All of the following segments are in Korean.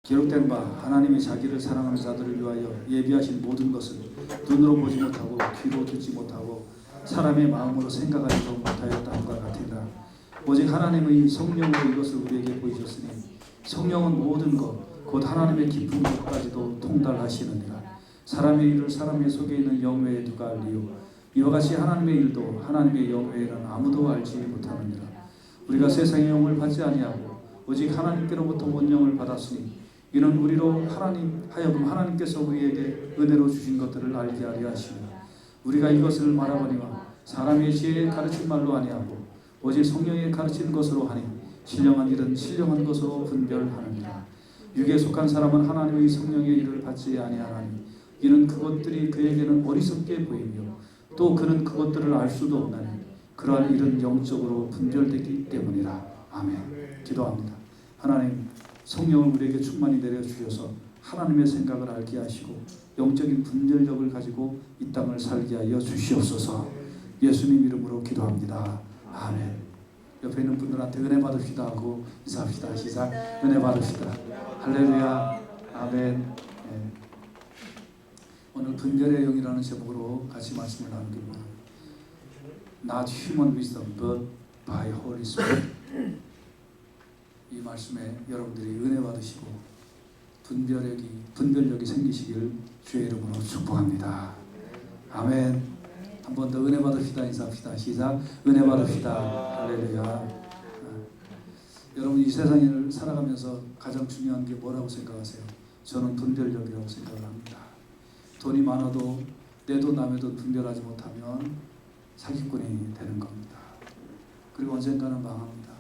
기록된 바 하나님이 자기를 사랑하는 자들을 위하여 예비하신 모든 것은 눈으로 보지 못하고 귀로 듣지 못하고 사람의 마음으로 생각하지도 못하였다함과 같으라. 오직 하나님의 성령으로 이것을 우리에게 보이셨으니 성령은 모든 것 곧 하나님의 깊은 것까지도 통달하시느니라. 사람의 일을 사람의 속에 있는 영외에 누가 알리요? 이와 같이 하나님의 일도 하나님의 영외에는 아무도 알지 못하느니라. 우리가 세상의 영을 받지 아니하고 오직 하나님께로부터 온 영을 받았으니 이는 우리로 하여금 하나님께서 우리에게 은혜로 주신 것들을 알게 하려 하시니라. 우리가 이것을 말하거니와 사람의 지혜에 가르친 말로 아니하고 오직 성령의 가르친 것으로 하니 신령한 일은 신령한 것으로 분별하느니라. 육에 속한 사람은 하나님의 성령의 일을 받지 아니하나니 이는 그것들이 그에게는 어리석게 보이며 또 그는 그것들을 알 수도 없나니 그러한 일은 영적으로 분별되기 때문이라. 아멘. 기도합니다. 하나님, 성령을 우리에게 충만히 내려주셔서 하나님의 생각을 알게 하시고 영적인 분별력을 가지고 이 땅을 살게 하여 주시옵소서. 예수님 이름으로 기도합니다. 아멘. 옆에 있는 분들한테 은혜 받읍시다 하고 인사합시다. 시작. 은혜 받읍시다. 할렐루야. 아멘. 네. 오늘 분별의 영이라는 제목으로 같이 말씀을 나누겠습니다. Not human wisdom, but by Holy Spirit. 이 말씀에 여러분들이 은혜 받으시고 분별력이 생기시길 주의 이름으로 축복합니다. 아멘. 한 번 더 은혜 받읍시다. 인사합시다. 시작. 은혜 받읍시다. 할렐루야. 여러분 이 세상을 살아가면서 가장 중요한 게 뭐라고 생각하세요? 저는 분별력이라고 생각을 합니다. 돈이 많아도 내 돈 남의 돈 분별하지 못하면 사기꾼이 되는 겁니다. 그리고 언젠가는 망합니다.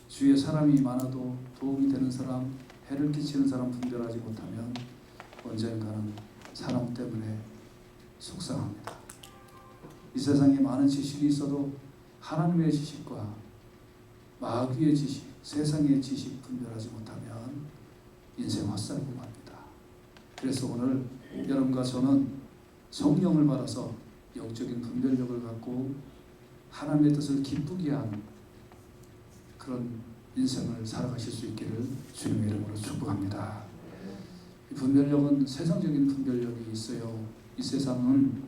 주위에 사람이 많아도 도움이 되는 사람, 해를 끼치는 사람 분별하지 못하면 언젠가는 사람 때문에 속상합니다. 이 세상에 많은 지식이 있어도 하나님의 지식과 마귀의 지식, 세상의 지식 분별하지 못하면 인생 헛살고 맙니다. 그래서 오늘 여러분과 저는 성령을 받아서 영적인 분별력을 갖고 하나님의 뜻을 기쁘게 하는 그런 인생을 살아가실 수 있기를 주님의 이름으로 축복합니다. 이 분별력은 세상적인 분별력이 있어요. 이 세상은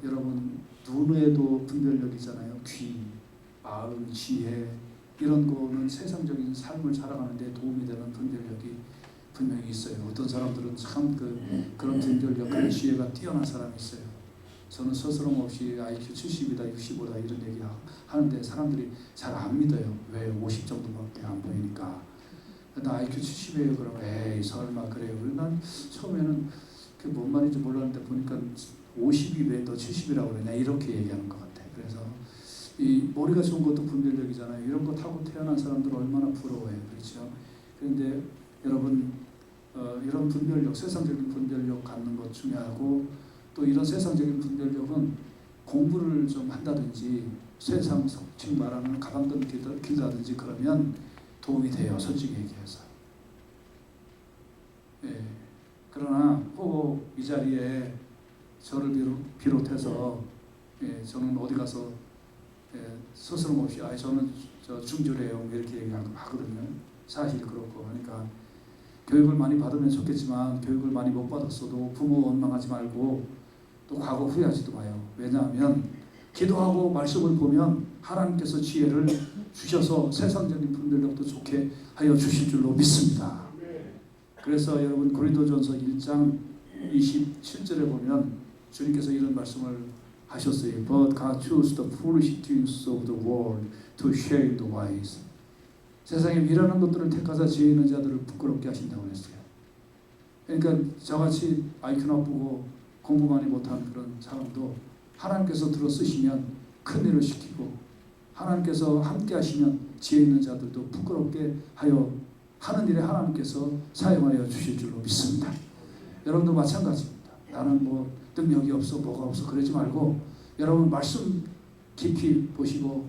여러분 눈에도 분별력이잖아요. 귀, 마음, 지혜 이런 거는 세상적인 삶을 살아가는 데 도움이 되는 분별력이 분명히 있어요. 어떤 사람들은 참 그런 분별력, 지혜가 뛰어난 사람이 있어요. 저는 스스럼 없이 IQ 70이다, 65다 이런 얘기 하는데 사람들이 잘 안 믿어요. 왜? 50 정도밖에 안 보이니까. 나 IQ 70이에요. 그러면 에이 설마 그래요. 난 처음에는 그게 뭔 말인지 몰랐는데 보니까 50이 왜 너 70이라고 그러냐 이렇게 얘기하는 것 같아. 그래서 이 머리가 좋은 것도 분별력이잖아요. 이런 거 타고 태어난 사람들 얼마나 부러워요. 그렇죠? 그런데 여러분 이런 분별력, 세상적인 분별력 갖는 것 중요하고 또 이런 세상적인 분별력은 공부를 좀 한다든지 세상 속칭 말하는 가방끈 길다든지 그러면 도움이 돼요. 솔직히 얘기해서. 예. 그러나 꼭 이 자리에 저를 비롯해서 저는 어디 가서 스스럼 없이 저는 중졸이에요 이렇게 얘기하거든요. 사실 그렇고 하니까 교육을 많이 받으면 좋겠지만 교육을 많이 못 받았어도 부모 원망하지 말고 또 과거 후회하지도 마요. 왜냐하면 기도하고 말씀을 보면 하나님께서 지혜를 주셔서 세상적인 분별력도 좋게 하여 주실 줄로 믿습니다. 그래서 여러분 고린도전서 1장 27절에 보면 주님께서 이런 말씀을 하셨어요. But God chose the foolish things of the world to shame the wise. 세상에 미련한 것들을 택하사 지혜 있는 자들을 부끄럽게 하신다고 했어요. 그러니까 저같이 IQ 나쁘고 공부 많이 못한 그런 사람도 하나님께서 들어 쓰시면 큰 일을 시키고 하나님께서 함께 하시면 지혜 있는 자들도 부끄럽게 하여 하는 일에 하나님께서 사용하여 주실 줄로 믿습니다. 여러분도 마찬가지입니다. 나는 뭐 능력이 없어 뭐가 없어 그러지 말고 여러분 말씀 깊이 보시고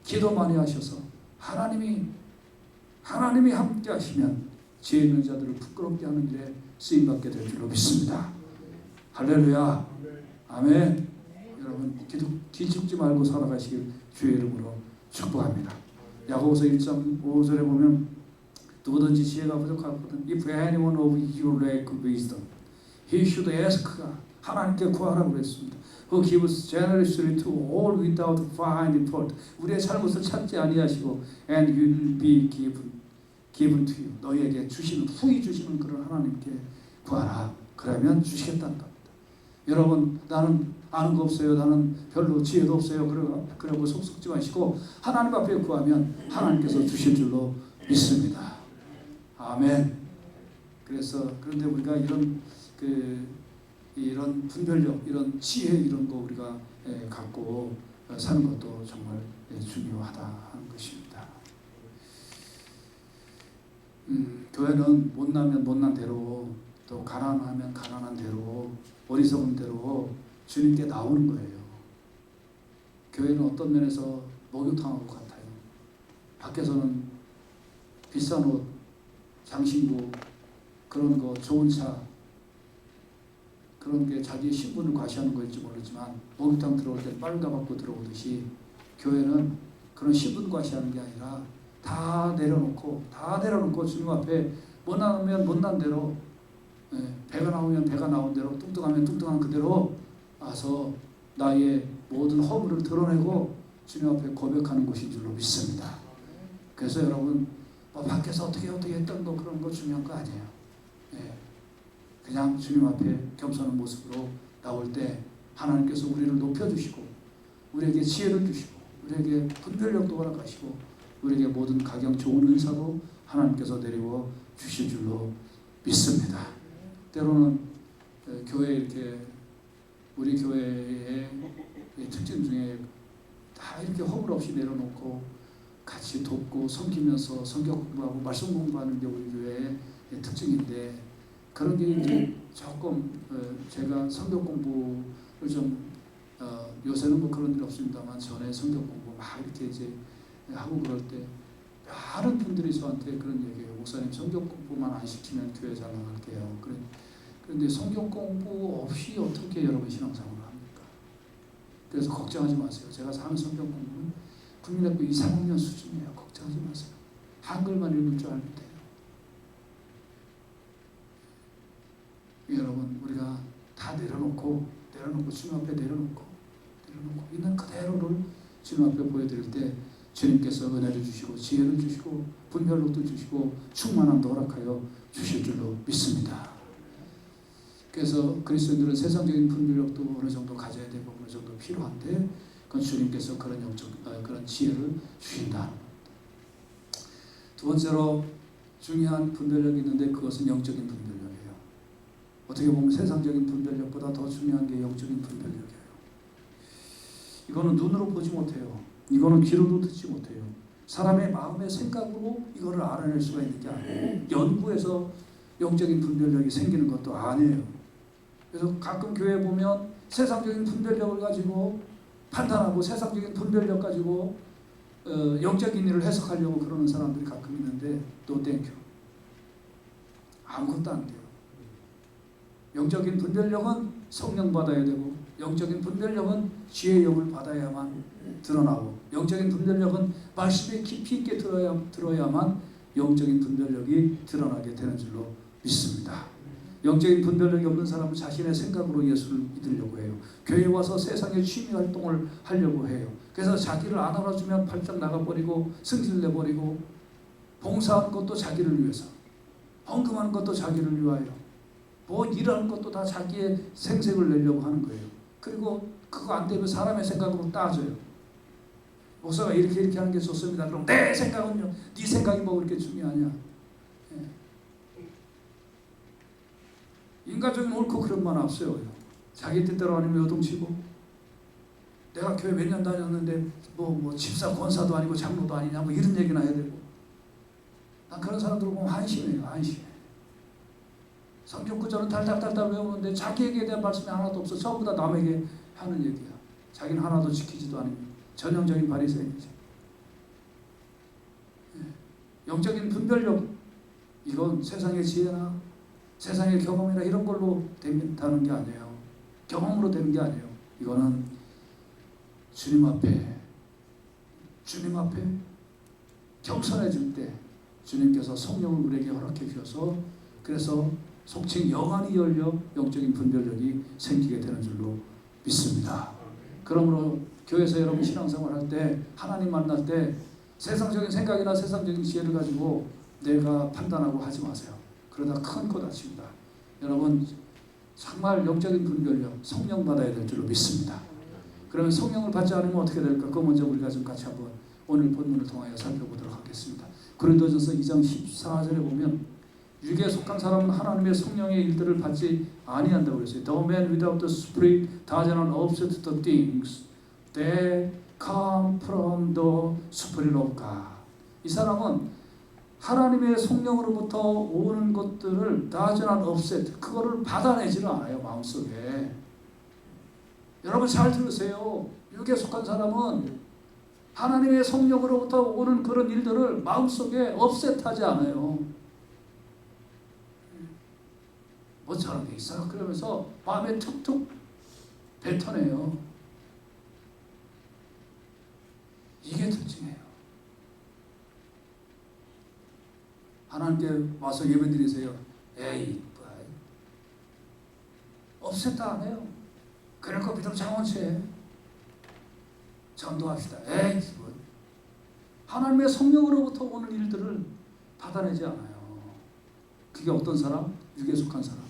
기도 많이 하셔서 하나님이 함께 하시면 지혜 있는 자들을 부끄럽게 하는 일에 쓰임받게 될 줄로 믿습니다. 할렐루야. 아멘. 여러분 기죽지 말고 살아가시길 주의 이름으로 축복합니다. 야고보서 1장 5절에 보면 누구든지 지혜가 부족하거든. If anyone of you lack wisdom, he should ask God. 하나님께 구하라고 그랬습니다. Who gives generously to all without finding fault. 우리의 잘못을 찾지 아니하시고 and you will be given to you. 너희에게 주시는 후히 주시는 그런 하나님께 구하라. 그러면 주시겠다는 겁니다. 여러분 나는 아는 거 없어요. 나는 별로 지혜도 없어요. 그러고 속 썩지 마시고 하나님 앞에 구하면 하나님께서 주실 줄로 믿습니다. 아멘. 그런데 우리가 이런 분별력, 이런 지혜 이런 거 우리가 갖고 사는 것도 정말 중요하다 하는 것입니다. 교회는 못나면 못난 대로 또 가난하면 가난한 대로 어리석은 대로 주님께 나오는 거예요. 교회는 어떤 면에서 목욕탕하고 같아요. 밖에서는 비싼 옷, 장신구, 그런 거, 좋은 차, 그런 게 자기의 신분을 과시하는 거일지 모르지만 목욕탕 들어올 때 빨가 받고 들어오듯이 교회는 그런 신분 과시하는 게 아니라 다 내려놓고 주님 앞에 못나면 못난 대로, 배가 나오면 배가 나온 대로, 뚱뚱하면 뚱뚱한 그대로 와서 나의 모든 허물을 드러내고 주님 앞에 고백하는 곳인 줄로 믿습니다. 그래서 여러분 밖에서 어떻게 했던 거 그런 거 중요한 거 아니에요. 그냥 주님 앞에 겸손한 모습으로 나올 때 하나님께서 우리를 높여주시고 우리에게 지혜를 주시고 우리에게 분별력도 허락하시고 우리에게 모든 가경 좋은 은사도 하나님께서 내려 주실 줄로 믿습니다. 때로는 교회 이렇게 우리 교회의 특징 중에 다 이렇게 허물 없이 내려놓고 같이 돕고 섬기면서 성경 공부하고 말씀 공부하는 게 우리 교회의 특징인데 그런 게 이제 조금 제가 성경 공부를 좀 요새는 뭐 그런 일 없습니다만 전에 성경 공부 막 이렇게 이제 하고 그럴 때 많은 분들이 저한테 그런 얘기해요. 목사님 성경 공부만 안 시키면 교회 잘 나갈게요. 그런데 성경 공부 없이 어떻게 여러분 신앙생활을 합니까? 그래서 걱정하지 마세요. 제가 하는 성경 공부는 국민학교 2, 3학년 수준이에요. 걱정하지 마세요. 한글만 읽을 줄 알면 돼요. 여러분 우리가 다 내려놓고 주님 앞에 내려놓고 있는 그대로를 주님 앞에 보여드릴 때 주님께서 은혜를 주시고 지혜를 주시고 분별력도 주시고 충만함도 허락하여 주실 줄로 믿습니다. 그래서 그리스도인들은 세상적인 분별력도 어느 정도 가져야 되고 어느 정도 필요한데 그건 주님께서 그런 지혜를 주신다는 겁니다. 두 번째로 중요한 분별력이 있는데 그것은 영적인 분별력이에요. 어떻게 보면 세상적인 분별력보다 더 중요한 게 영적인 분별력이에요. 이거는 눈으로 보지 못해요. 이거는 귀로도 듣지 못해요. 사람의 마음의 생각으로 이거를 알아낼 수가 있는 게 아니에요. 연구해서 영적인 분별력이 생기는 것도 아니에요. 그래서 가끔 교회에 보면 세상적인 분별력을 가지고 판단하고 세상적인 분별력 가지고 영적인 일을 해석하려고 그러는 사람들이 가끔 있는데 no thank you. 아무것도 안 돼요. 영적인 분별력은 성령 받아야 되고 영적인 분별력은 지혜의 영을 받아야만 드러나고 영적인 분별력은 말씀에 깊이 있게 들어야만 영적인 분별력이 드러나게 되는 줄로 믿습니다. 영적인 분별력이 없는 사람은 자신의 생각으로 예수를 믿으려고 해요. 교회에 와서 세상의 취미 활동을 하려고 해요. 그래서 자기를 안 알아주면 발짝 나가버리고 승질 내버리고 봉사하는 것도 자기를 위해서 헌금하는 것도 자기를 위하여 뭐 일하는 것도 다 자기의 생색을 내려고 하는 거예요. 그리고 그거 안 되면 사람의 생각으로 따져요. 목사가 이렇게 하는 게 좋습니다. 그럼 내 생각은요? 네 생각이 뭐 그렇게 중요하냐? 인간적인 옳고 그런 말 없어요. 자기 뜻대로 아니면 요동치고 내가 교회 몇 년 다녔는데 뭐 집사 권사도 아니고 장로도 아니냐 뭐 이런 얘기나 해야 되고 난 그런 사람들 보면 한심해요. 성경 구절은 달달달달 외우는데 자기에게 대한 말씀이 하나도 없어. 전부 다 남에게 하는 얘기야. 자기는 하나도 지키지도 않으며 전형적인 바리새인이죠. 영적인 분별력 이건 세상의 지혜나 세상의 경험이나 이런 걸로 되는 게 아니에요. 경험으로 되는 게 아니에요. 이거는 주님 앞에 겸손해질 때 주님께서 성령을 우리에게 허락해 주셔서 그래서 속칭 영안이 열려 영적인 분별력이 생기게 되는 줄로 믿습니다. 그러므로 교회에서 여러분 신앙생활 할 때 하나님 만날 때 세상적인 생각이나 세상적인 지혜를 가지고 내가 판단하고 하지 마세요. 그러다 큰 거 다칩니다. 여러분 정말 영적인 분별력 성령 받아야 될 줄로 믿습니다. 그러면 성령을 받지 않으면 어떻게 될까? 그거 먼저 우리가 좀 같이 한번 오늘 본문을 통하여 살펴보도록 하겠습니다. 고린도전서 2장 14절에 보면 육에 속한 사람은 하나님의 성령의 일들을 받지 아니한다고 그랬어요. The man without the Spirit does not offset the things that come from the Spirit of God. 이 사람은 하나님의 성령으로부터 오는 것들을 does not offset, 그거를 받아내지는 않아요. 마음속에. 여러분 잘 들으세요. 육에 속한 사람은 하나님의 성령으로부터 오는 그런 일들을 마음속에 offset하지 않아요. 뭐 저런 게 있어? 그러면서 마음에 툭툭 뱉어내요. 이게 특징이에요. 하나님께 와서 예배드리세요. 에이, 없앴다 안 해요. 그럴 거 믿으면 장원체 전도합시다. 에이, 하나님의 성령으로부터 오는 일들을 받아내지 않아요. 그게 어떤 사람? 육에 속한 사람.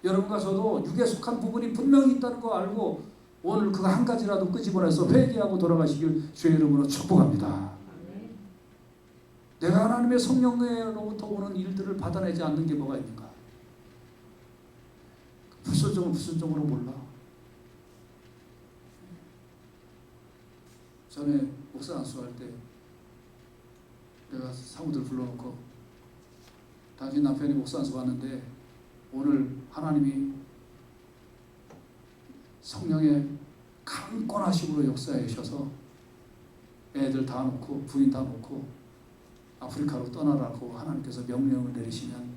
여러분과 저도 육에 속한 부분이 분명히 있다는 거 알고 오늘 그거 한 가지라도 끄집어내서 회개하고 돌아가시길 주의 이름으로 축복합니다. 내가 하나님의 성령으로부터 오는 일들을 받아내지 않는 게 뭐가 있는가? 불순종으로 몰라. 전에 목사 안수할 때 내가 사무들 불러놓고 당신 남편이 목사 안수 왔는데 오늘 하나님이 성령의 강권하심으로 역사해 주셔서 애들 다 놓고 부인 다 놓고 아프리카로 떠나라고 하나님께서 명령을 내리시면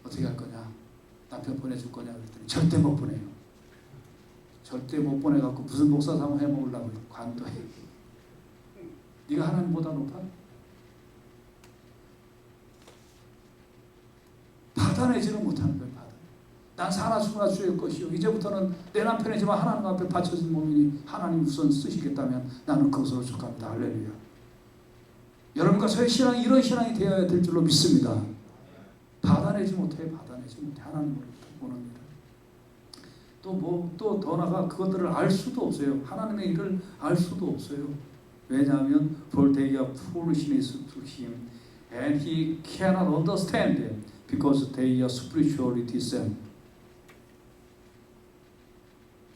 어떻게 할 거냐? 남편 보내줄 거냐? 그랬더니 절대 못 보내요. 절대 못 보내갖고 무슨 목사 삼아 해먹으려고 관도해. 네가 하나님보다 높아? 받아내지는 못하는 거예요. 난 사나 죽으나 주의 것이요. 이제부터는 내 남편이지만 하나님 앞에 바쳐진 몸이니 하나님 우선 쓰시겠다면 나는 그것으로 족합니다. 할렐루야. 여러분과 저의 신앙이 이런 신앙이 되어야 될 줄로 믿습니다. 받아내지 못해. 하나님으로부터 오는 일을. 또 더 나아가 그것들을 알 수도 없어요. 하나님의 일을 알 수도 없어요. 왜냐하면 for they are foolishness to him and he cannot understand them because they are spiritually discerned.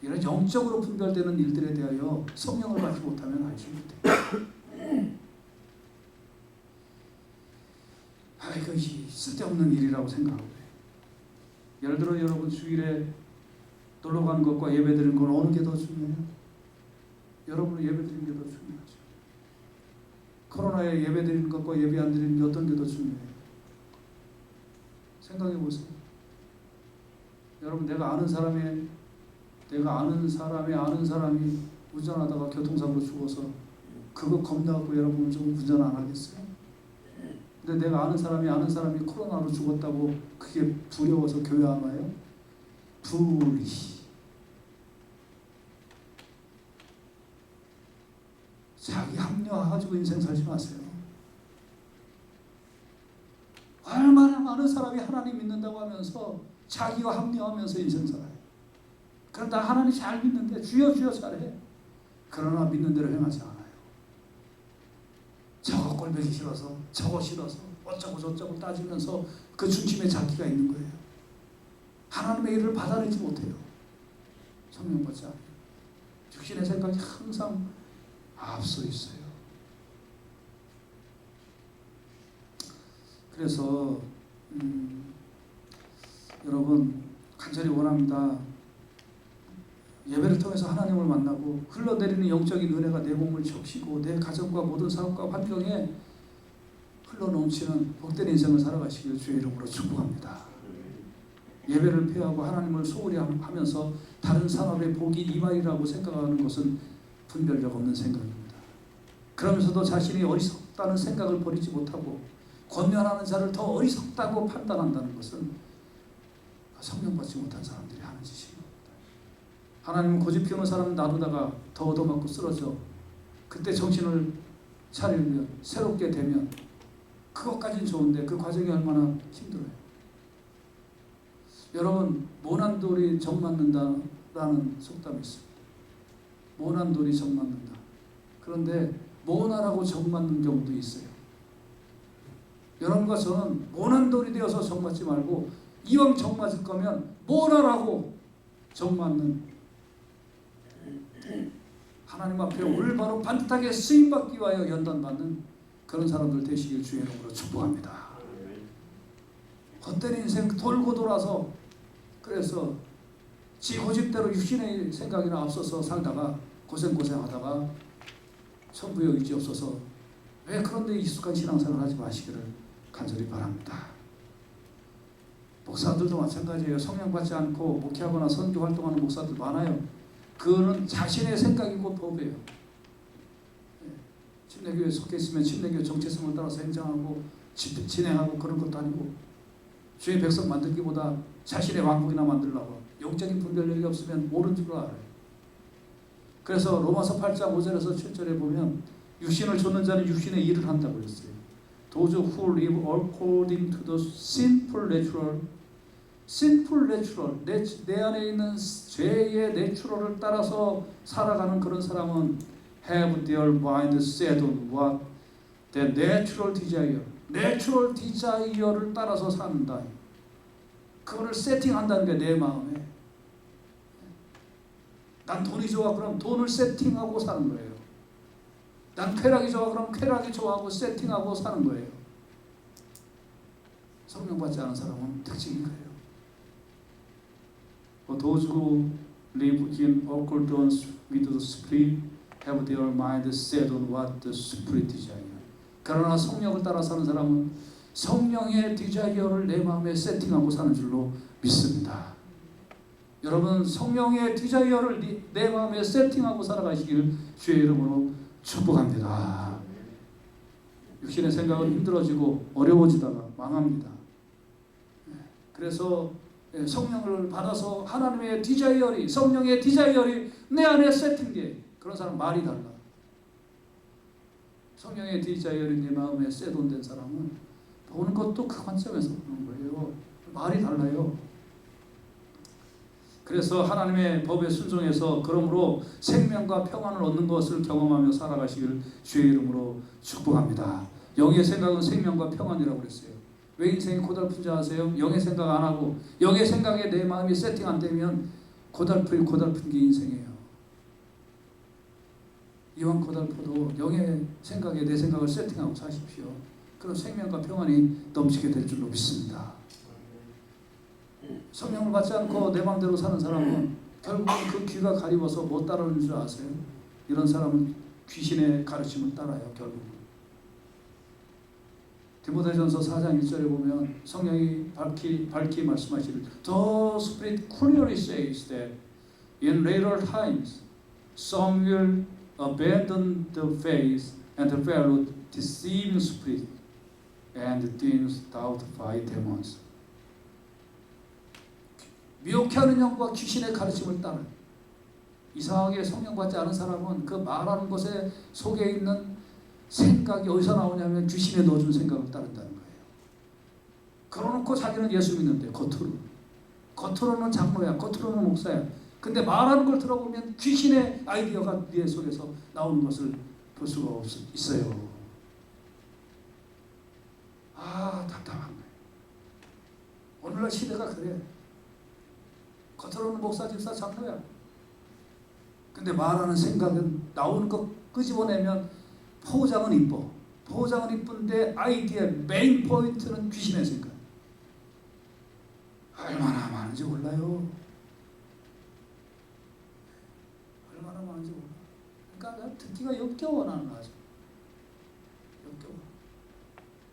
이런 영적으로 분별되는 일들에 대하여 성령을 받지 못하면 알지 못해요. 이것이 쓸데없는 일이라고 생각하고 예를 들어 여러분 주일에 놀러 가는 것과 예배 드리는 건 어느 게 더 중요해요? 여러분은 예배 드리는 게 더 중요하죠. 코로나에 예배 드리는 것과 예배 안 드리는 게 어떤 게 더 중요해요? 생각해 보세요. 여러분 내가 아는 사람이 운전하다가 교통사고로 죽어서 그거 겁나고 여러분 좀 운전 안 하겠어요? 근데 내가 아는 사람이 코로나로 죽었다고 그게 두려워서 교회 안 와요? 자기 합리화가지고 인생 살지 마세요. 얼마나 많은 사람이 하나님 믿는다고 하면서 자기가 합리화하면서 인생 살아요. 그럼 나 하나님 잘 믿는데 주여 잘해. 그러나 믿는 대로 행하지 않아요. 저거 꼴보기 싫어서 저거 싫어서 어쩌고 저쩌고 따지면서 그 중심에 자기가 있는 거예요. 하나님의 일을 받아내지 못해요. 성령 받지 않아요. 육신의 생각이 항상 앞서 있어요. 그래서 여러분 간절히 원합니다. 예배를 통해서 하나님을 만나고 흘러내리는 영적인 은혜가 내 몸을 적시고 내 가정과 모든 사업과 환경에 흘러넘치는 복된 인생을 살아가시길 주의 이름으로 축복합니다. 예배를 폐하고 하나님을 소홀히 하면서 다른 산업에 복이 이말이라고 생각하는 것은 분별력 없는 생각입니다. 그러면서도 자신이 어리석다는 생각을 버리지 못하고 권면하는 자를 더 어리석다고 판단한다는 것은 성령 받지 못한 사람들이 하는 짓입니다. 하나님은 고집 피우는 사람을 놔두다가 더 얻어맞고 쓰러져 그때 정신을 차리면 새롭게 되면 그것까지는 좋은데 그 과정이 얼마나 힘들어요. 여러분, 모난 돌이 정 맞는다라는 속담이 있습니다. 모난 돌이 정 맞는다. 그런데 모나라고 정 맞는 경우도 있어요. 여러분과 저는 모난 돌이 되어서 정 맞지 말고 이왕 정 맞을 거면 모나라고 정 맞는 하나님 앞에 올바로 반듯하게 쓰임받기 위하여 연단받는 그런 사람들 되시길 주의 이름으로 축복합니다. 헛된 인생 돌고 돌아서 그래서 지 고집대로 육신의 생각이나 앞서서 살다가 고생하다가 천부의 의지 없어서 왜 그런데 익숙한 신앙생활을 하지 마시기를 간절히 바랍니다. 목사들도 마찬가지예요. 성령 받지 않고 목회하거나 선교 활동하는 목사들 많아요. 그거는 자신의 생각이고 법이에요. 침례교회에 속해 있으면 침례교회 정체성을 따라서 행정하고 진행하고 그런 것도 아니고 주의 백성 만들기보다 자신의 왕국이나 만들려고 영적인 분별력이 없으면 옳은 줄 알아요. 그래서 로마서 8장 5절에서 7절에 보면 육신을 좇는 자는 육신의 일을 한다고 그랬어요. Those who live according to the sinful natural, 내 안에 있는 죄의 내추럴을 따라서 살아가는 그런 사람은 have their mind set on what the natural desire를 따라서 산다. 그거를 세팅한다는 게 내 마음에. 난 돈이 좋아 그럼 돈을 세팅하고 사는 거예요. 난 쾌락이 좋아 그럼 쾌락이 좋아하고 세팅하고 사는 거예요. 성령 받지 않은 사람은 특징이 그래요. Those who live in accordance with the Spirit have their mind set on what the Spirit desires. 그러나 성령을 따라 사는 사람은 성령의 디자이어를 내 마음에 세팅하고 사는 줄로 믿습니다. 여러분, 성령의 디자이어를 내 마음에 세팅하고 살아가시기를 주의 이름으로 축복합니다. 육신의 생각은 힘들어지고 어려워지다가 망합니다. 그래서 성령을 받아서 하나님의 디자이어리, 성령의 디자이어리 내 안에 세팅돼. 그런 사람 말이 달라. 성령의 디자이어리 내 마음에 세돈된 사람은 보는 것도 그 관점에서 보는 거예요. 말이 달라요. 그래서 하나님의 법에 순종해서 그러므로 생명과 평안을 얻는 것을 경험하며 살아가시기를 주의 이름으로 축복합니다. 영의 생각은 생명과 평안이라고 그랬어요. 왜 인생이 고달픈지 아세요? 영의 생각 안 하고 영의 생각에 내 마음이 세팅 안 되면 고달픈 게 인생이에요. 이왕 고달퍼도 영의 생각에 내 생각을 세팅하고 사십시오. 그럼 생명과 평안이 넘치게 될 줄로 믿습니다. 성령을 받지 않고 내 마음대로 사는 사람은 결국은 그 귀가 가리워서 못 따르는 줄 아세요? 이런 사람은 귀신의 가르침을 따라요. 결국은. 디모데전서 4장 1절에 보면 성령이 밝히 말씀하시를 The Spirit clearly says that in later times some will abandon the faith and follow deceiving spirits and things taught by demons. 미혹해하는 영과 귀신의 가르침을 따라 이상하게 성령 받지 않은 사람은 그 말하는 것에 속에 있는 생각이 어디서 나오냐면 귀신에 넣어준 생각을 따른다는 거예요. 그러놓고 자기는 예수 믿는데 겉으로는 장로야, 겉으로는 목사야. 근데 말하는 걸 들어보면 귀신의 아이디어가 네 속에서 나오는 것을 볼 수가 있어요. 답답한 거예요. 오늘날 시대가 그래. 겉으로는 목사, 집사, 장로야. 근데 말하는 생각은 나오는 거 끄집어내면 포장은 이뻐. 포장은 이쁜데 아이디어 메인 포인트는 귀신의 생각. 얼마나 많은지 몰라요. 얼마나 많은지 몰라. 그러니까 듣기가 역겨워 나는 아주. 역겨워.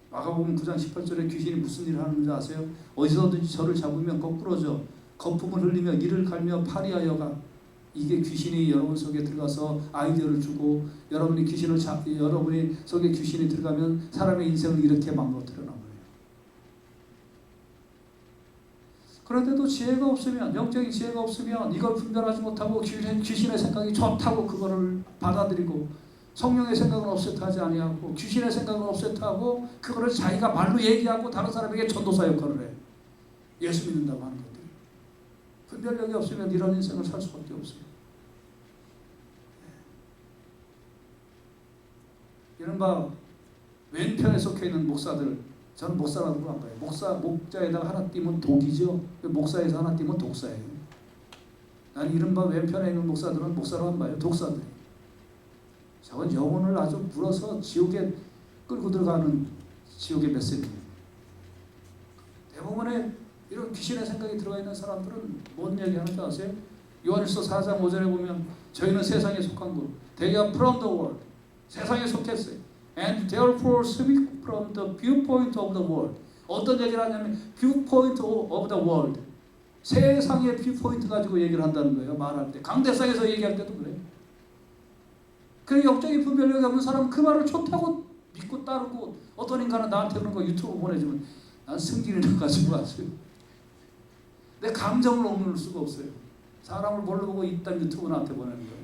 마가복음 9장 18절에 귀신이 무슨 일을 하는지 아세요? 어디서든지 저를 잡으면 거꾸로져 거품을 흘리며 이를 갈며 파리하여가 이게 귀신이 여러분 속에 들어가서 아이디어를 주고 여러분이 여러분이 속에 귀신이 들어가면 사람의 인생을 이렇게 망가뜨려 놔버려요. 그런데도 지혜가 없으면, 영적인 지혜가 없으면 이걸 분별하지 못하고 귀신의 생각이 좋다고 그거를 받아들이고 성령의 생각은 없애트하지 아니하고 귀신의 생각은 없애트하고 그거를 자기가 말로 얘기하고 다른 사람에게 전도사 역할을 해. 예수 믿는다고 하는 것들. 분별력이 없으면 이런 인생을 살 수밖에 없어요. 이른바 왼편에 속해 있는 목사들, 저는 목사라고 안 봐요. 목자에다가 하나 띄면 독이죠. 목사에서 하나 띄면 독사예요. 난 이른바 왼편에 있는 목사들은 목사라고 안 봐요. 독사들. 저건 영혼을 아주 물어서 지옥에 끌고 들어가는 지옥의 메시지예요. 대부분의 이런 귀신의 생각이 들어가 있는 사람들은 뭔 얘기 하는지 아세요? 요한일서 4장 5절에 보면 저희는 세상에 속한 것, they are from the world. 세상에 속했어요. And therefore speak from the viewpoint of the world. 어떤 얘기를 하냐면 viewpoint of the world. 세상의 viewpoint 가지고 얘기를 한다는 거예요. 말할 때. 강대상에서 얘기할 때도 그래요. 그 영적인 분별력이 없는 사람은 그 말을 좋다고 믿고 따르고 어떤 인간은 나한테 그런 거 유튜브 보내주면 난 승진이나 가지고 왔어요. 내 감정을 억누를 수가 없어요. 사람을 뭘로 보고 이딴 유튜브 나한테 보내는 거예요.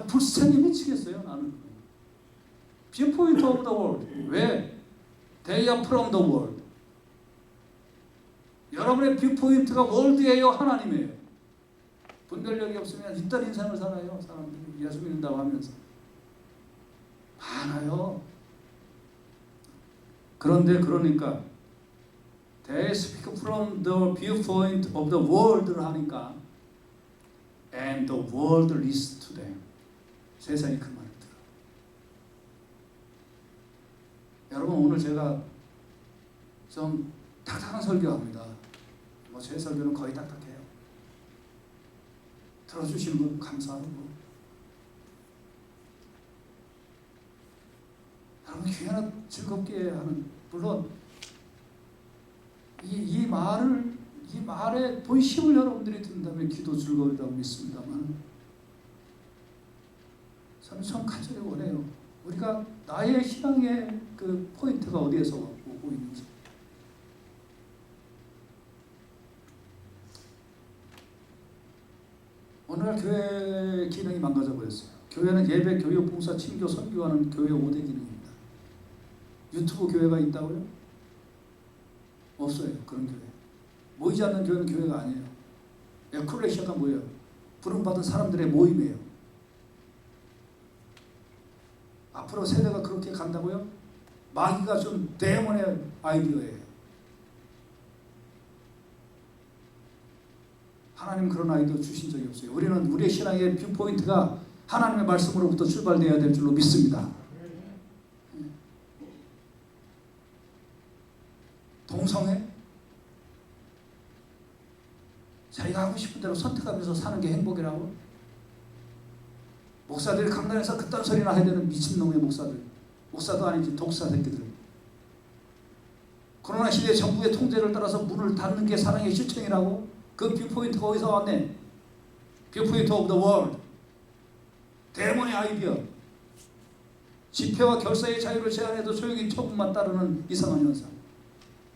불쌍히 미치겠어요. 나는. Viewpoint of the world. 왜? They are from the world. 여러분의 뷰포인트가 월드예요, 하나님이에요. 분별력이 없으면 이딴 인생을 살아요. 사람들이 예수 믿는다고 하면서 많아요. 그런데 그러니까 They speak from the viewpoint of the world를 하니까 and the world listens to them. 세상이 그 말을 들어. 여러분 오늘 제가 좀 딱딱한 설교합니다. 뭐 제 설교는 거의 딱딱해요. 들어주시는 분 감사하고 여러분 귀하나 즐겁게 하는 물론 이 말에 본심을 여러분들이 듣는다면 기도 즐거우리라고 믿습니다만 저는 참 간절히 원해요. 우리가 나의 신앙의 그 포인트가 어디에서 오고 있는지. 오늘날 교회 기능이 망가져 버렸어요. 교회는 예배, 교육, 봉사, 친교, 선교하는 교회 5대 기능입니다. 유튜브 교회가 있다고요? 없어요. 그런 교회. 모이지 않는 교회는 교회가 아니에요. 에클레시아가 뭐예요? 부름받은 사람들의 모임이에요. 앞으로 세대가 그렇게 간다고요? 마귀가 준 데몬의 아이디어예요. 하나님 그런 아이디어 주신 적이 없어요. 우리는 우리의 신앙의 뷰포인트가 하나님의 말씀으로부터 출발되어야 될 줄로 믿습니다. 동성애? 자기가 하고 싶은 대로 선택하면서 사는 게 행복이라고? 목사들이 강단에서 그딴 소리나 해야 되는 미친놈의 목사들. 목사도 아니지 독사 새끼들. 코로나 시대 정부의 통제를 따라서 문을 닫는 게 사랑의 실천이라고? 그 뷰포인트가 어디서 왔네? 뷰포인트 오브 더 월드. 데몬의 아이디어. 집회와 결사의 자유를 제한해도 소용이 조금만 따르는 이상한 현상.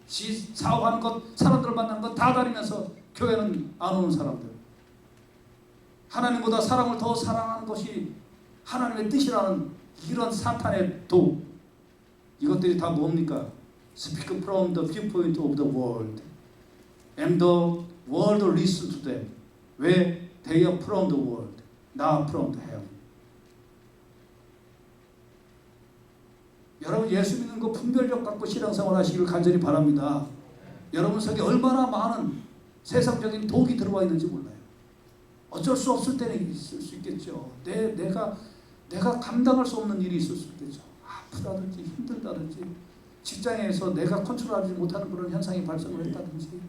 사업하는 것, 사람들 만나는 것 다 다니면서 교회는 안 오는 사람들. 하나님보다 사람을 더 사랑하는 것이 하나님의 뜻이라는 이런 사탄의 독. 이것들이 다 뭡니까? Speak from the viewpoint of the world. And the world listen to them. 왜? They are from the world, not from the heaven. 여러분 예수 믿는 거 분별력 갖고 신앙생활 하시기를 간절히 바랍니다. 여러분 속에 얼마나 많은 세상적인 독이 들어와 있는지 몰라요. 어쩔 수 없을 때는 있을 수 있겠죠. 내가 감당할 수 없는 일이 있을 수 있겠죠. 아프다든지 힘들다든지 직장에서 내가 컨트롤하지 못하는 그런 현상이 발생을 했다든지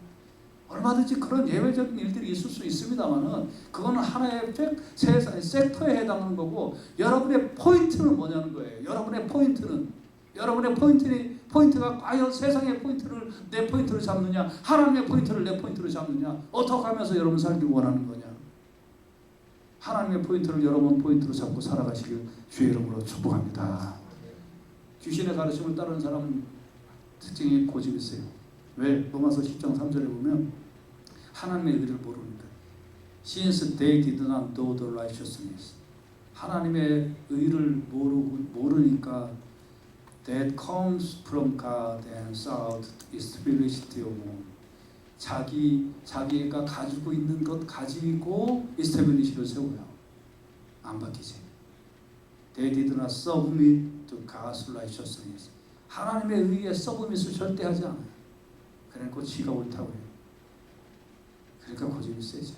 얼마든지 그런 예외적인 일들이 있을 수 있습니다만은 그거는 하나의 섹터에 해당하는 거고 여러분의 포인트는 뭐냐는 거예요. 여러분의 포인트는 포인트가 과연 세상의 포인트를 내 포인트로 잡느냐, 하나님의 포인트를 내 포인트로 잡느냐, 어떻게 하면서 여러분 살기 원하는 거냐. 하나님의 포인트를 여러분 포인트로 잡고 살아가시길 주의 이름으로 축복합니다. 귀신의 가르침을 따르는 사람은 특징이 고집이 있어요. 왜? 로마서 10장 3절에 보면 하나님의 의를 모르니까. Since they did not know the righteousness. 하나님의 의를 모르니까 that comes from God and sought established your own. 자기가 가지고 있는 것 가지고 이스테빌리시를 세워요. 안 바뀌지. They did not submit to God's righteousness. 하나님의 의에 서브밋을 절대 하지 않아요. 그러니까 지가 옳다고 해요. 그러니까 고집이 세죠.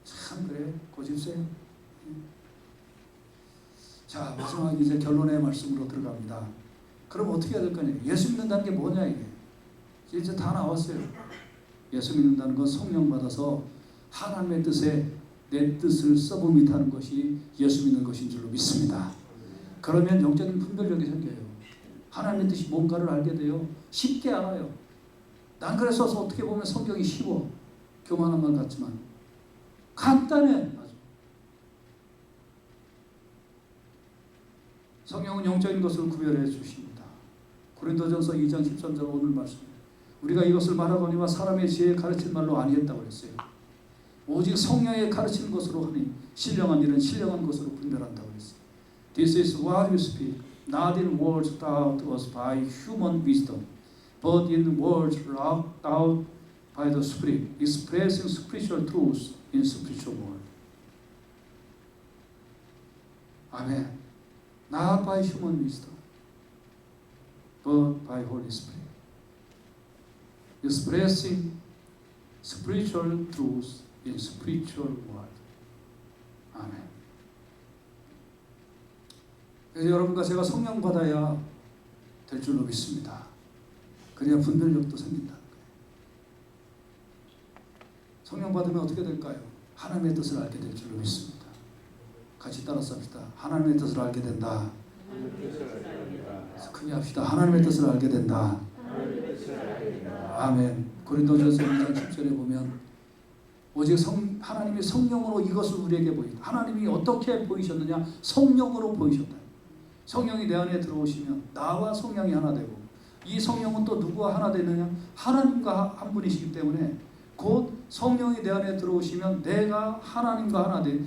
참 그래, 고집 세요. 자, 마지막 이제 결론의 말씀으로 들어갑니다. 그럼 어떻게 해야 될 거냐? 예수 믿는다는 게 뭐냐 이게? 이제 다 나왔어요. 예수 믿는다는 건 성령 받아서 하나님의 뜻에 내 뜻을 서브밋하는 것이 예수 믿는 것인 줄로 믿습니다. 그러면 영적인 분별력이 생겨요. 하나님의 뜻이 뭔가를 알게 돼요. 쉽게 알아요. 난 그래서 어떻게 보면 성경이 쉬워. 교만한 말 같지만 간단해. 성경은 영적인 것을 구별해 주십니다. 고린도전서 2장 13절 오늘 말씀. 우리가 이것을 말하거니와 사람의 지혜에 가르친 말로 아니했다고 그랬어요. 오직 성령의 가르치는 것으로 하니 신령한 일은 신령한 것으로 분별한다고 그랬어요. This is what you speak, not in words taught us by human wisdom, but in words taught by the Spirit, expressing spiritual truths in spiritual world. 아멘. Not by human wisdom, but by Holy Spirit, expressing spiritual truths in spiritual world. 아멘. 그래서 여러분과 제가 성령 받아야 될 줄로 믿습니다. 그래야 분별력도 생긴다는 거예요. 성령 받으면 어떻게 될까요? 하나님의 뜻을 알게 될 줄로 믿습니다. 같이 따라서 합시다. 하나님의 뜻을 알게 된다. 크게 합시다. 하나님의 뜻을 알게 된다. 아멘. 고린도전서 2장 10절에 보면 오직 하나님이 성령으로 이것을 우리에게 보인다. 하나님이 어떻게 보이셨느냐? 성령으로 보이셨다. 성령이 내 안에 들어오시면 나와 성령이 하나 되고, 이 성령은 또 누구와 하나 되느냐? 하나님과 한 분이시기 때문에 곧 성령이 내 안에 들어오시면 내가 하나님과 하나 돼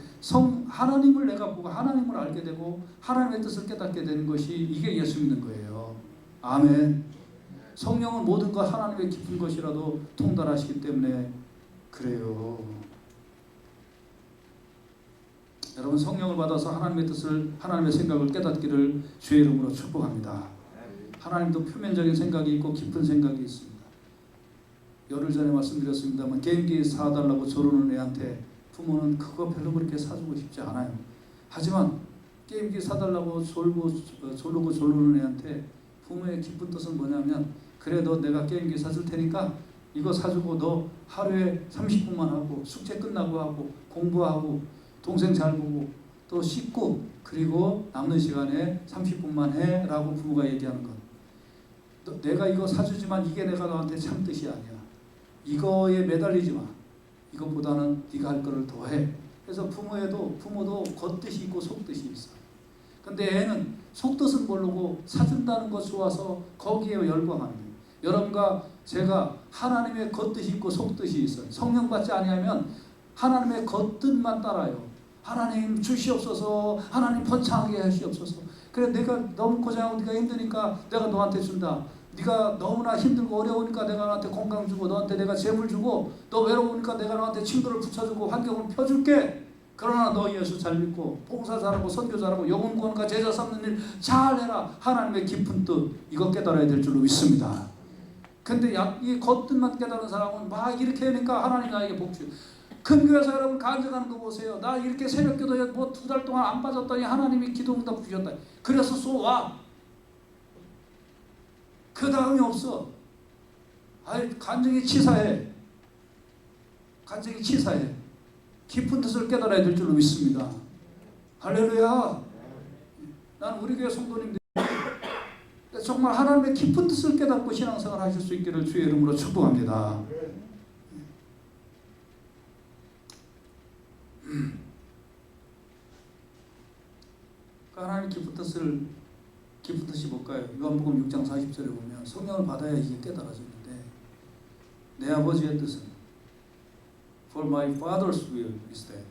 하나님을 내가 보고 하나님을 알게 되고 하나님의 뜻을 깨닫게 되는 것이 이게 예수 믿는 거예요. 아멘. 성령은 모든 것 하나님의 깊은 것이라도 통달하시기 때문에 그래요. 여러분 성령을 받아서 하나님의 뜻을, 하나님의 생각을 깨닫기를 주의 이름으로 축복합니다. 하나님도 표면적인 생각이 있고 깊은 생각이 있습니다. 열흘 전에 말씀드렸습니다만 게임기 사달라고 조르는 애한테 부모는 그거 별로 그렇게 사주고 싶지 않아요. 하지만 게임기 사달라고 조르는 애한테 부모의 기쁜 뜻은 뭐냐면, 그래 너 내가 게임기 사줄 테니까 이거 사주고 너 하루에 30분만 하고 숙제 끝나고 하고 공부하고 동생 잘 보고 또 씻고 그리고 남는 시간에 30분만 해 라고 부모가 얘기하는 것. 내가 이거 사주지만 이게 내가 너한테 참 뜻이 아니야. 이거에 매달리지 마. 이것보다는 네가 할 거를 더 해. 그래서 부모도 겉뜻이 있고 속뜻이 있어. 근데 애는 속뜻은 모르고 사준다는 것 좋아서 거기에 열광하는 거예요. 여러분과 제가 하나님의 겉뜻이 있고 속뜻이 있어요. 성령 받지 아니하면 하나님의 겉뜻만 따라요. 하나님 주시옵소서, 하나님 번창하게 하시옵소서. 그래 내가 너무 고생하고 네가 힘드니까 내가 너한테 준다. 네가 너무나 힘들고 어려우니까 내가 너한테 건강 주고 너한테 내가 재물 주고 너 외로우니까 내가 너한테 친구를 붙여주고 환경을 펴줄게. 그러나 너 예수 잘 믿고 봉사 잘하고 선교 잘하고 영혼 구원과 제자 삼는 일 잘해라. 하나님의 깊은 뜻 이거 깨달아야 될 줄로 믿습니다. 근데 이 겉뜻만 깨달은 사람은 막 이렇게 하니까 하나님 나에게 복 주. 큰 교회에서 여러분 간증하는 거 보세요. 나 이렇게 새벽 기도에 뭐 2달 동안 안 빠졌더니 하나님이 기도 응답 주셨다. 그래서 쏘와. 그 다음이 없어. 간증이 치사해. 간증이 치사해. 깊은 뜻을 깨달아야 될 줄로 믿습니다. 할렐루야. 나는 우리 교회 성도님들 정말 하나님의 깊은 뜻을 깨닫고 신앙생활 하실 수 있기를 주의 이름으로 축복합니다. 하나님의 깊은 뜻이 뭘까요? 요한복음 6장 40절에 보면 성령을 받아야 이게 깨달아지는데, 내 아버지의 뜻은 For my Father's will is that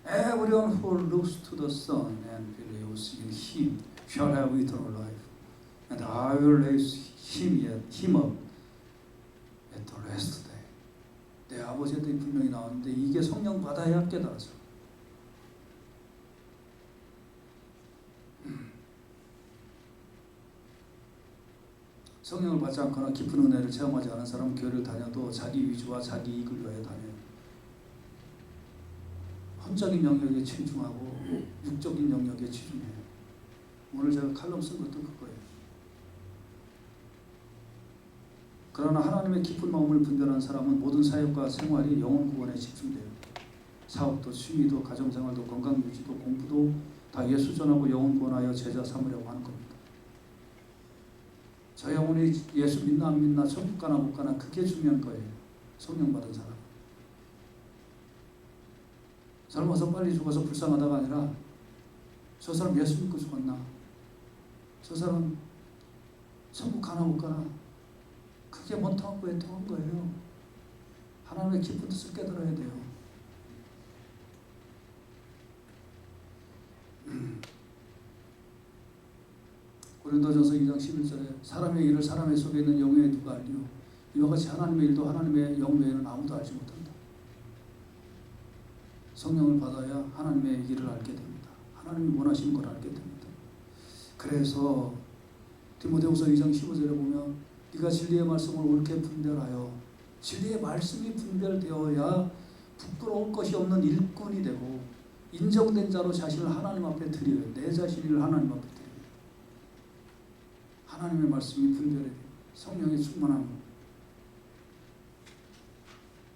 everyone who looks to the Son and believes in Him shall have eternal life, and I will raise him up at the last day. 내 아버지의 뜻이 분명히 나오는데 이게 성령 받아야 깨달아져. 성령을 받지 않거나 깊은 은혜를 체험하지 않은 사람은 교회를 다녀도 자기 위주와 자기 이익을 위하여 다녀요. 혼적인 영역에 치중하고 육적인 영역에 치중해요. 오늘 제가 칼럼 쓴 것도 그거예요. 그러나 하나님의 깊은 마음을 분별한 사람은 모든 사역과 생활이 영혼 구원에 집중돼요. 사업도 취미도 가정생활도 건강유지도 공부도 다 예수 전하고 영혼 구원하여 제자 삼으려고 하는 겁니다. 저 영혼이 예수 믿나 안 믿나 천국 가나 못 가나 그게 중요한 거예요. 성령 받은 사람. 젊어서 빨리 죽어서 불쌍하다가 아니라 저 사람 예수 믿고 죽었나? 저 사람 천국 가나 못 가나? 그게 원통하고 애통한 거예요. 하나님의 깊은 뜻을 깨달아야 돼요. 고린도전서 2장 11절에 사람의 일을 사람의 속에 있는 영에 누가 알리요? 이와 같이 하나님의 일도 하나님의 영 외에는 아무도 알지 못한다. 성령을 받아야 하나님의 일을 알게 됩니다. 하나님이 원하시는 걸 알게 됩니다. 그래서 디모데후서 2장 15절에 보면 네가 진리의 말씀을 옳게 분별하여, 진리의 말씀이 분별되어야 부끄러울 것이 없는 일꾼이 되고 인정된 자로 자신을 하나님 앞에 드려요. 내 자신을 하나님 앞에 드려요. 하나님의 말씀이 분별해요. 성령의 충만함.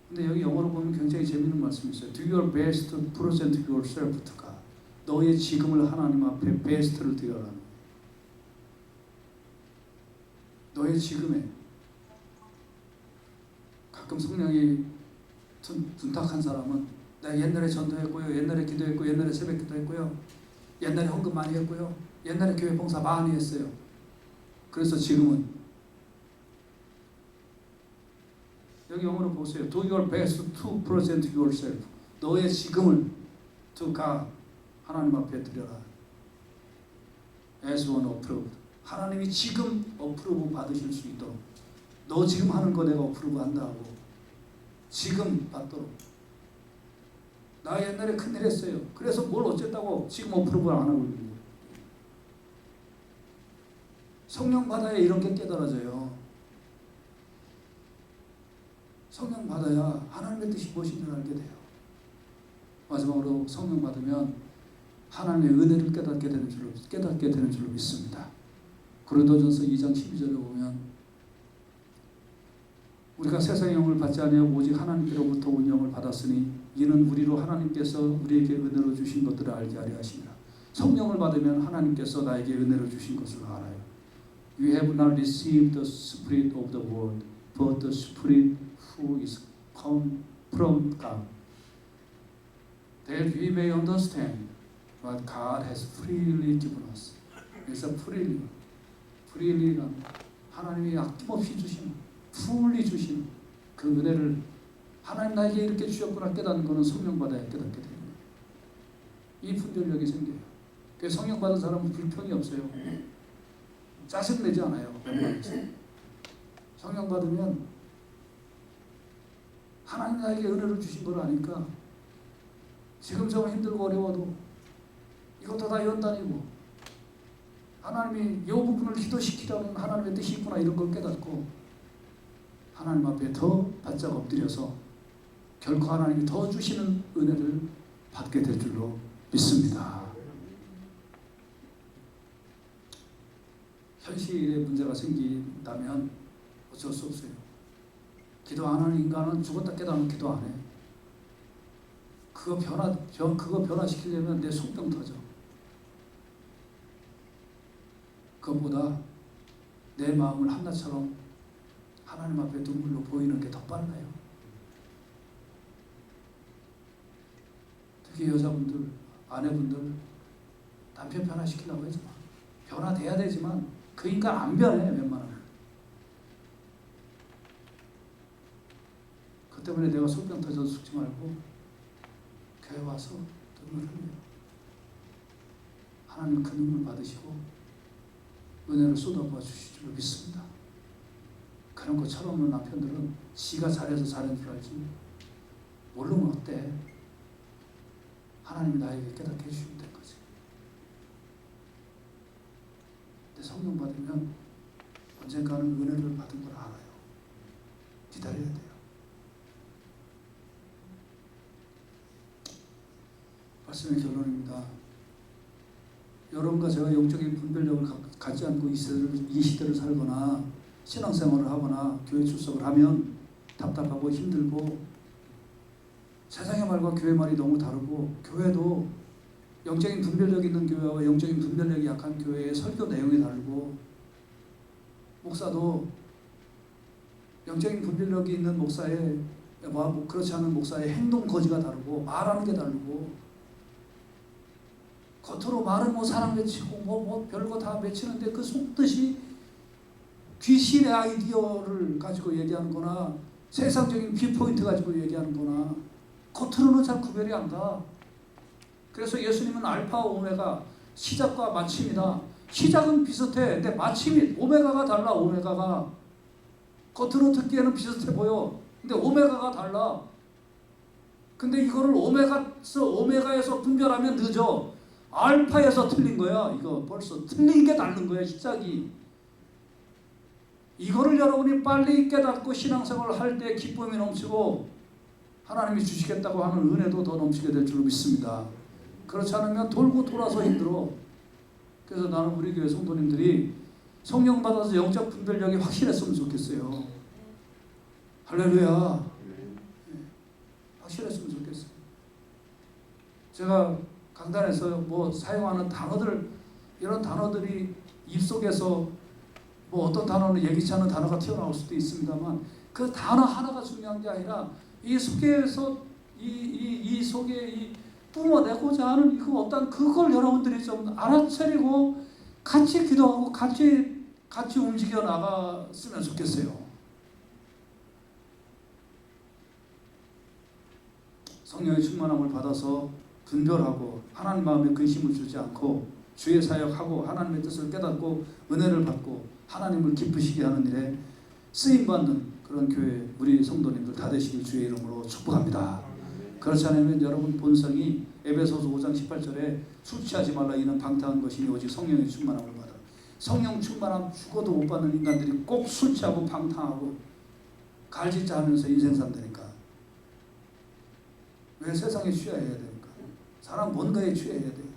근데 여기 영어로 보면 굉장히 재미있는 말씀이 있어요. Do your best to present yourself to God. 너의 지금을 하나님 앞에 베스트를 드려라. 너의 지금에 가끔 성령이 둔탁한 사람은 내가 옛날에 전도했고요, 옛날에 기도했고, 옛날에 새벽 기도했고요, 옛날에 헌금 많이 했고요, 옛날에 교회 봉사 많이 했어요. 그래서 지금은 여기 영어로 보세요. Do your best to present yourself. 너의 지금을 to God, 하나님 앞에 드려라. As one approved. 하나님이 지금 어프로브 받으실 수 있도록. 너 지금 하는 거 내가 어프로브 한다고. 지금 받도록. 나 옛날에 큰일 했어요. 그래서 뭘 어쨌다고 지금 어프로브를 안 하고 있는 거예요. 성령 받아야 이런 게 깨달아져요. 성령 받아야 하나님의 뜻이 무엇인지를 알게 돼요. 마지막으로 성령 받으면 하나님의 은혜를 깨닫게 되는 줄로 믿습니다. 고린도전서 2장 12절에 보면 우리가 세상의 영을 받지 아니하고 오직 하나님께로부터 온 영을 받았으니 이는 우리로 하나님께서 우리에게 은혜로 주신 것들을 알게 하려 하심이라. 성령을 받으면 하나님께서 나에게 은혜를 주신 것을 알아요. You have not received the spirit of the world, but the spirit who is come from God, that we may understand what God has freely given us. 그래서 freely가 하나님이 아낌없이 주시는, fully 주시는 그 은혜를 하나님 나에게 이렇게 주셨구나 깨닫는 것은 성령 받아야 깨닫게 되는 거예요. 이 분별력이 생겨요. 그래서 성령 받은 사람은 불평이 없어요. 짜증내지 않아요. 성령 받으면 하나님 나에게 은혜를 주신 걸 아니까 지금 좀 힘들고 어려워도 이것도 다 연단이고 하나님이 이 부분을 기도시키라는 하나님의 뜻이 있구나 이런 걸 깨닫고 하나님 앞에 더 바짝 엎드려서 결코 하나님이 더 주시는 은혜를 받게 될 줄로 믿습니다. 현실에 문제가 생긴다면 어쩔 수 없어요. 기도 안 하는 인간은 죽었다 깨달으면 기도 안 해. 그거 변화시키려면 내 속병 터져. 그것보다 내 마음을 한나처럼 하나님 앞에 눈물로 보이는 게 더 빨라요. 특히 여자분들, 아내분들 남편 변화시키려고 하지 마. 변화돼야 되지만 그 인간 안 변해 웬만하면. 그 때문에 내가 속병 터져서 죽지 말고 교회 와서 눈물 흘려요. 하나님 그 눈물 받으시고 은혜를 쏟아부어 주실 줄 믿습니다. 그런 거 철없는 남편들은 지가 잘해서 잘한 줄 알지 모르면 어때? 하나님이 나에게 깨닫게 해주시면 될 거지. 근데 성령 받으면 언젠가는 은혜를 받은 걸 알아요. 기다려야 돼요. 말씀의 결론입니다. 여러분과 제가 영적인 분별력을 갖지 않고 이 시대를 살거나 신앙생활을 하거나 교회 출석을 하면 답답하고 힘들고 세상의 말과 교회 말이 너무 다르고 교회도 영적인 분별력이 있는 교회와 영적인 분별력이 약한 교회의 설교 내용이 다르고 목사도 영적인 분별력이 있는 목사의 그렇지 않은 목사의 행동 거지가 다르고 말하는 게 다르고 겉으로 말은 뭐 사랑 맺히고 뭐 별거 다 맺히는데 그 속뜻이 귀신의 아이디어를 가지고 얘기하는 거나 세상적인 뷰포인트 가지고 얘기하는 거나 겉으로는 잘 구별이 안 가. 그래서 예수님은 알파와 오메가 시작과 마침이다. 시작은 비슷해. 근데 마침이 오메가가 달라. 오메가가 겉으로 듣기에는 비슷해 보여. 근데 오메가가 달라. 근데 이거를 오메가에서 분별하면 늦어. 알파에서 틀린 거야. 이거 벌써 틀린 게 다른 거야. 시작이. 이거를 여러분이 빨리 깨닫고 신앙생활을 할 때 기쁨이 넘치고 하나님이 주시겠다고 하는 은혜도 더 넘치게 될 줄 믿습니다. 그렇지 않으면 돌고 돌아서 힘들어. 그래서 나는 우리 교회 성도님들이 성령 받아서 영적 분별력이 확실했으면 좋겠어요. 할렐루야. 확실했으면 좋겠어요. 제가 강단에서 뭐 사용하는 단어들, 이런 단어들이 입속에서 뭐 어떤 단어는 예기치 않은 단어가 튀어나올 수도 있습니다만 그 단어 하나가 중요한 게 아니라 이 속에서 이 속에 이 뿜어내고자 하는 이거 어떤 그걸 여러분들이 좀 알아차리고 같이 기도하고 같이 움직여 나갔으면 좋겠어요. 성령의 충만함을 받아서 분별하고 하나님 마음에 근심을 주지 않고 주의 사역하고 하나님의 뜻을 깨닫고 은혜를 받고 하나님을 기쁘시게 하는 일에 쓰임받는 그런 교회 우리 성도님들 다 되시길 주의 이름으로 축복합니다. 그렇지 않으면 여러분 본성이 에베소서 5장 18절에 술 취하지 말라 이는 방탕한 것이니 오직 성령의 충만함을 받아. 성령 충만함 죽어도 못 받는 인간들이 꼭 술 취하고 방탕하고 갈짓자 하면서 인생 산다니까. 왜 세상에 취해야 됩니까? 사람 뭔가에 취해야 돼요.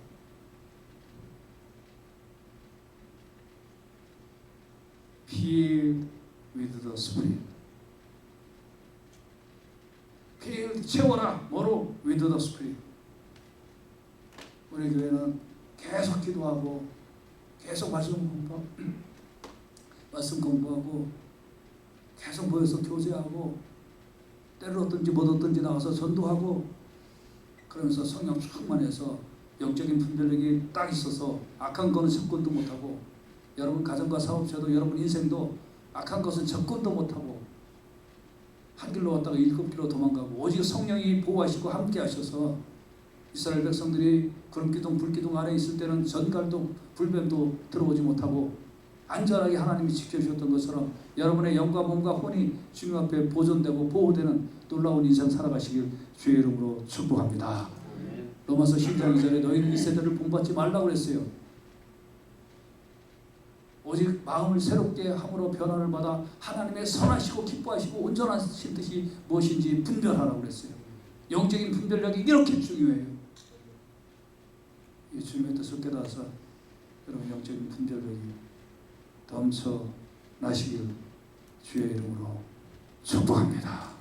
Filled with the Spirit. Filled 채워라. 뭐로? With the Spirit. 우리 교회는 계속 기도하고 계속 말씀 공부하고 계속 모여서 교제하고 때를 얻든지 못 얻든지 나와서 전도하고 그러면서 성령 충만해서 영적인 분별력이 딱 있어서 악한 거는 접근도 못하고 여러분 가정과 사업체도 여러분 인생도 악한 것은 접근도 못하고 한 길로 왔다가 일곱 길로 도망가고 오직 성령이 보호하시고 함께 하셔서 이스라엘 백성들이 구름기둥 불기둥 아래 있을 때는 전갈도 불뱀도 들어오지 못하고 안전하게 하나님이 지켜주셨던 것처럼 여러분의 영과 몸과 혼이 주님 앞에 보존되고 보호되는 놀라운 인생 살아가시길 주의 이름으로 축복합니다. 로마서 10장 2절에 너희는 이 세대를 본받지 말라고 그랬어요. 오직 마음을 새롭게 함으로 변화를 받아 하나님의 선하시고 기뻐하시고 온전하신 뜻이 무엇인지 분별하라고 그랬어요. 영적인 분별력이 이렇게 중요해요. 이 주님의 뜻을 깨달아서 여러분 영적인 분별력이 넘쳐 나시길 주의 이름으로 축복합니다.